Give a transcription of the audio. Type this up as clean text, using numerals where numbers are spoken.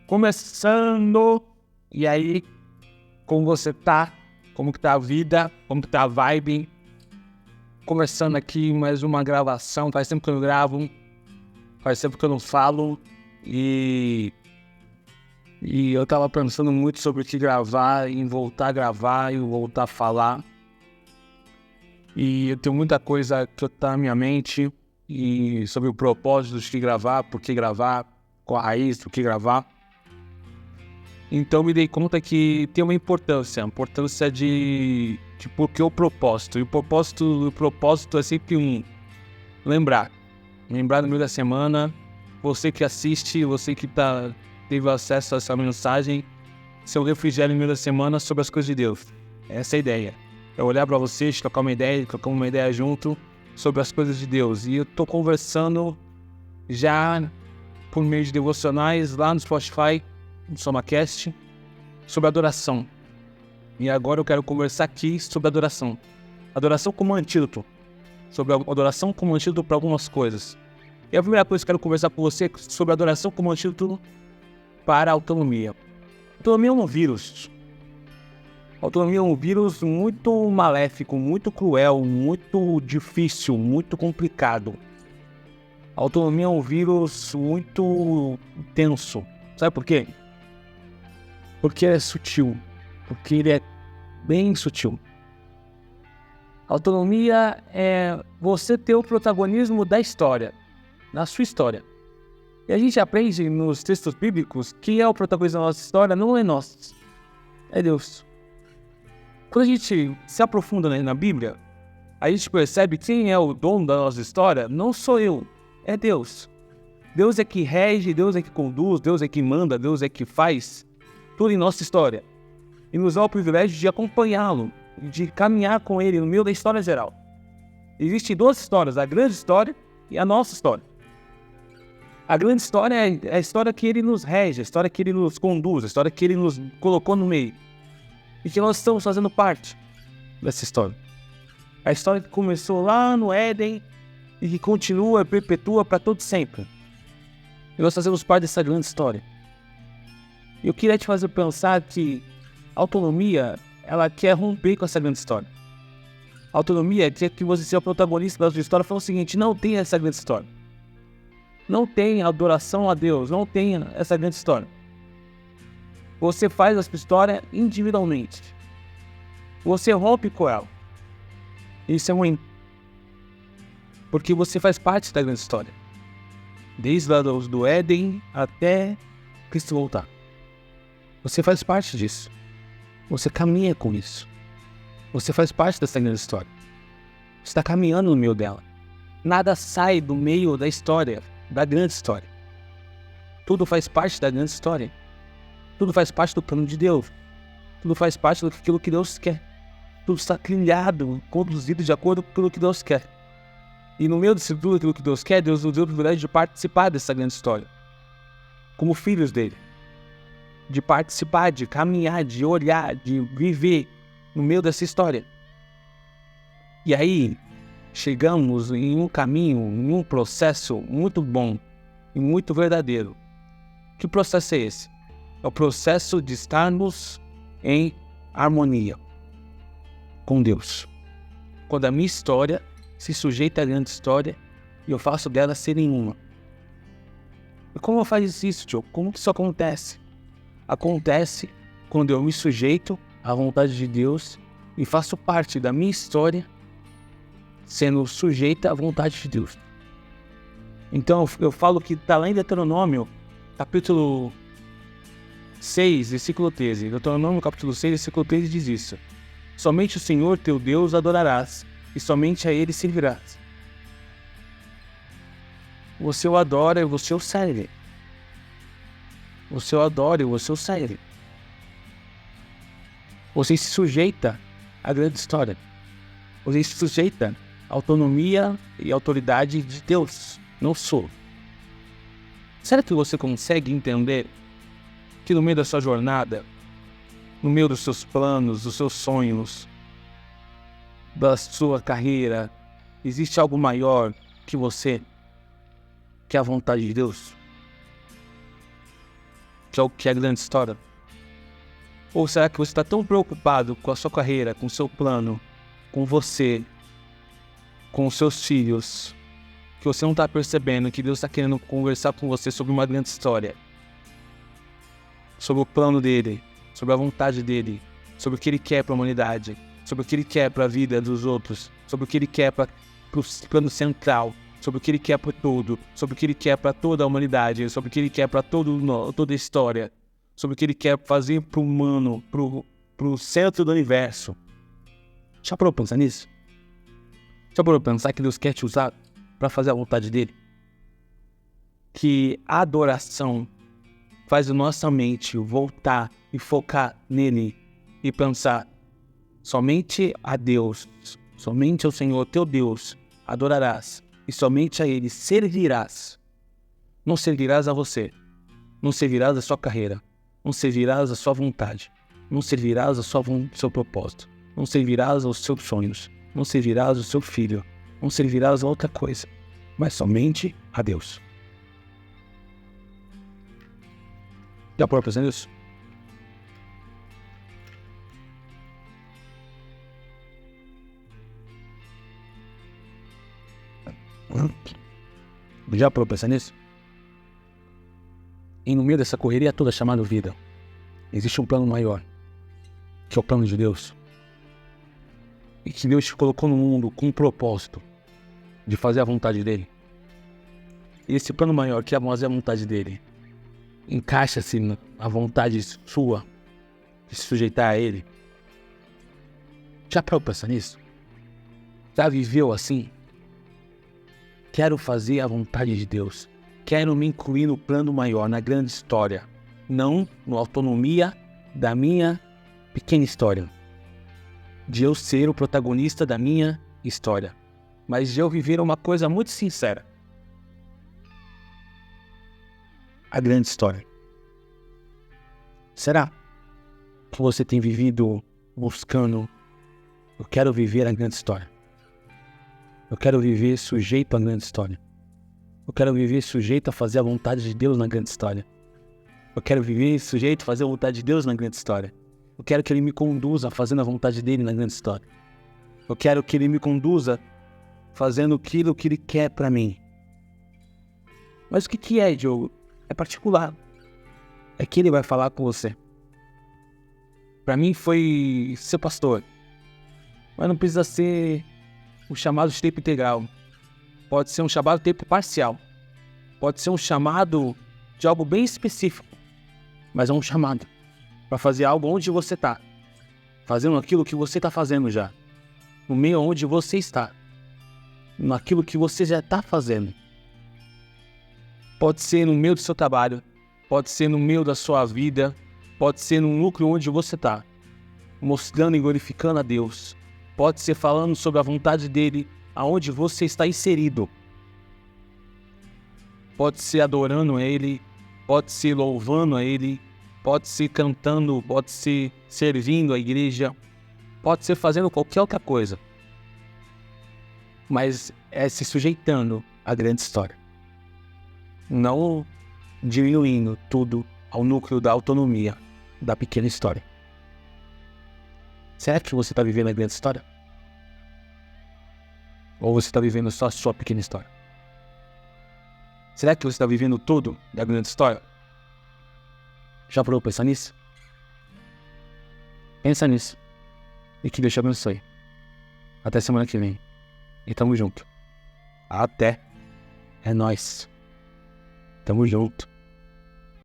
começando. E aí, como você tá? Como que tá a vida? Como que tá a vibe? Começando aqui mais uma gravação. Faz tempo que eu não gravo. Faz tempo que eu não falo. E eu tava pensando muito sobre o que gravar, em voltar a gravar e voltar a falar. E eu tenho muita coisa que tá na minha mente e sobre o propósito de que gravar, por que gravar, qual a raiz do que gravar. Então me dei conta que tem uma importância de por que o propósito. E o propósito é sempre lembrar no meio da semana, você que assiste, você que teve acesso a essa mensagem, seu refrigério no meio da semana sobre as coisas de Deus. Essa é a ideia. É olhar para vocês, trocar uma ideia junto sobre as coisas de Deus. E eu tô conversando já por meio de devocionais lá no Spotify, no SomaCast, sobre adoração. E agora eu quero conversar aqui sobre adoração. Adoração como antídoto. Sobre a adoração como antídoto para algumas coisas. E a primeira coisa que eu quero conversar com você é sobre adoração como antídoto para a autonomia. Autonomia é um vírus. Autonomia é um vírus muito maléfico, muito cruel, muito difícil, muito complicado. A autonomia é um vírus muito tenso. Sabe por quê? Porque ele é sutil. Porque ele é bem sutil. Autonomia é você ter o protagonismo da história, na sua história. E a gente aprende nos textos bíblicos que o protagonista da nossa história não é nós, é Deus. Quando a gente se aprofunda na Bíblia, a gente percebe que quem é o dono da nossa história não sou eu, é Deus. Deus é que rege, Deus é que conduz, Deus é que manda, Deus é que faz tudo em nossa história. E nos dá o privilégio de acompanhá-lo, de caminhar com ele no meio da história geral. Existem duas histórias, a grande história e a nossa história. A grande história é a história que ele nos rege, a história que ele nos conduz, a história que ele nos colocou no meio. E que nós estamos fazendo parte dessa história. A história que começou lá no Éden e que continua e perpetua para todo sempre. E nós fazemos parte dessa grande história. Eu queria te fazer pensar que a autonomia, ela quer romper com essa grande história. A autonomia quer que você seja o protagonista da sua história. Fala o seguinte, não tem essa grande história. Não tem adoração a Deus, não tem essa grande história. Você faz a sua história individualmente. Você rompe com ela. Isso é ruim. Porque você faz parte da grande história. Desde lá do Éden até Cristo voltar. Você faz parte disso. Você caminha com isso. Você faz parte dessa grande história. Você está caminhando no meio dela. Nada sai do meio da história, da grande história. Tudo faz parte da grande história. Tudo faz parte do plano de Deus. Tudo faz parte daquilo que Deus quer. Tudo está trilhado, conduzido de acordo com aquilo que Deus quer. E no meio de tudo aquilo que Deus quer, Deus nos deu o privilégio de participar dessa grande história. Como filhos dele. De participar, de caminhar, de olhar, de viver no meio dessa história. E aí, chegamos em um caminho, em um processo muito bom e muito verdadeiro. Que processo é esse? É o processo de estarmos em harmonia com Deus. Quando a minha história se sujeita à grande história e eu faço dela ser nenhuma. E como eu faço isso, tio? Como que isso acontece? Acontece quando eu me sujeito à vontade de Deus e faço parte da minha história sendo sujeita à vontade de Deus. Então eu falo que está lá em Deuteronômio, capítulo 6, versículo 13. Deuteronômio, capítulo 6, versículo 13 diz isso. Somente o Senhor teu Deus adorarás, e somente a Ele servirás. Você o adora e você o serve. Você o adora e você o serve. Você se sujeita à grande história. Você se sujeita à autonomia e autoridade de Deus, não sou. Será que você consegue entender que no meio da sua jornada, no meio dos seus planos, dos seus sonhos, da sua carreira, existe algo maior que você, que é a vontade de Deus? que é a grande história? Ou será que você está tão preocupado com a sua carreira, com o seu plano, com você, com os seus filhos, que você não está percebendo que Deus está querendo conversar com você sobre uma grande história? Sobre o plano dele, sobre a vontade dele, sobre o que ele quer para a humanidade, sobre o que ele quer para a vida dos outros, sobre o que ele quer para o plano central, sobre o que ele quer para tudo, sobre o que ele quer para toda a humanidade, sobre o que ele quer para toda a história, sobre o que ele quer fazer para o humano, para o centro do universo. Já parou pra pensar nisso? Já parou pra pensar que Deus quer te usar para fazer a vontade dele? Que a adoração faz a nossa mente voltar e focar nele e pensar: somente a Deus, somente ao Senhor teu Deus adorarás e somente a Ele servirás. Não servirás a você, não servirás a sua carreira, não servirás a sua vontade, não servirás ao seu propósito, não servirás aos seus sonhos, não servirás ao seu filho, não servirás a outra coisa, mas somente a Deus. Já parou pra pensar nisso? Já parou pra pensar nisso? E no meio dessa correria toda chamada vida, existe um plano maior, que é o plano de Deus. E que Deus te colocou no mundo com um propósito de fazer a vontade dele. E esse plano maior, que é fazer a vontade dele, encaixa-se na vontade sua de se sujeitar a ele. Já parou pra pensar nisso? Já viveu assim? Quero fazer a vontade de Deus. Quero me incluir no plano maior, na grande história. Não na autonomia da minha pequena história. De eu ser o protagonista da minha história. Mas de eu viver uma coisa muito sincera. A grande história. Será que você tem vivido buscando: eu quero viver a grande história? Eu quero viver sujeito à grande história. Eu quero viver sujeito a fazer a vontade de Deus na grande história. Eu quero viver sujeito a fazer a vontade de Deus na grande história. Eu quero que Ele me conduza fazendo a vontade dEle na grande história. Eu quero que Ele me conduza fazendo aquilo que Ele quer pra mim. Mas o que é, Diogo? É particular. É que Ele vai falar com você. Pra mim foi ser pastor. Mas não precisa ser o chamado de tempo integral. Pode ser um chamado de tempo parcial. Pode ser um chamado de algo bem específico. Mas é um chamado para fazer algo onde você está. Fazendo aquilo que você está fazendo já. No meio onde você está. Naquilo que você já está fazendo. Pode ser no meio do seu trabalho. Pode ser no meio da sua vida. Pode ser no núcleo onde você está. Mostrando e glorificando a Deus. Pode ser falando sobre a vontade dEle aonde você está inserido. Pode ser adorando a Ele, pode ser louvando a Ele, pode ser cantando, pode ser servindo a igreja, pode ser fazendo qualquer outra coisa. Mas é se sujeitando à grande história. Não diminuindo tudo ao núcleo da autonomia da pequena história. Será que você está vivendo a grande história? Ou você está vivendo só a sua pequena história? Será que você está vivendo tudo da grande história? Já parou pra pensar nisso? Pensa nisso. E que Deus te abençoe. Até semana que vem. E tamo junto. Até. É nóis. Tamo junto.